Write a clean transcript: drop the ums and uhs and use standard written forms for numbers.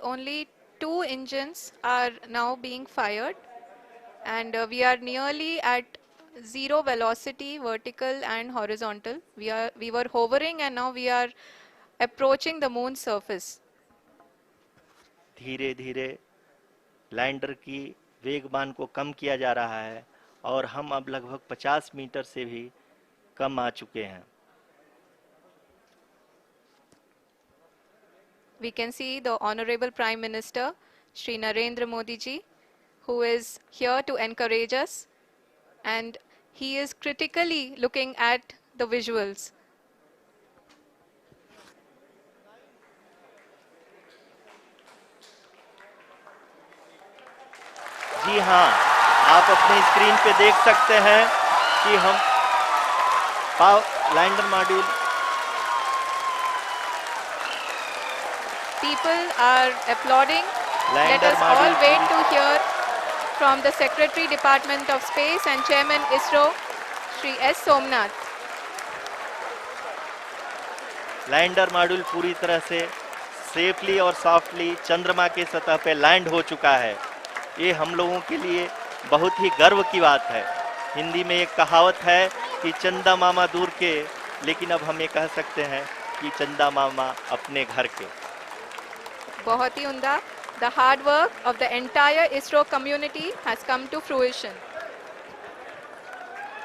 only 2 engines are now being fired, and we are nearly at zero velocity, vertical and horizontal. We were hovering, and now we are approaching the moon's surface. धीरे धीरे lander की वेगमान को कम किया जा रहा है और हम अब लगभग 50 मीटर से भी कम आ चुके हैं. We can see the Honorable Prime Minister, Shri Narendra Modi ji, who is here to encourage us, and he is critically looking at the visuals. जी हाँ, आप अपने स्क्रीन पे देख सकते हैं कि हम lander module. People are applauding. Let lander us all module wait to hear from the Secretary, Department of Space and Chairman ISRO, Shri S. Somnath. Lander module पूरी तरह से सेफली और सॉफ्टली चंद्रमा के सतह पे लैंड हो चुका है. ये हम लोगों के लिए बहुत ही गर्व की बात है. हिंदी में एक कहावत है कि चंदा मामा दूर के, लेकिन अब हम ये कह सकते हैं कि चंदा मामा अपने घर के. बहुत ही उम्दा. The hard work of the entire ISRO community has come to fruition.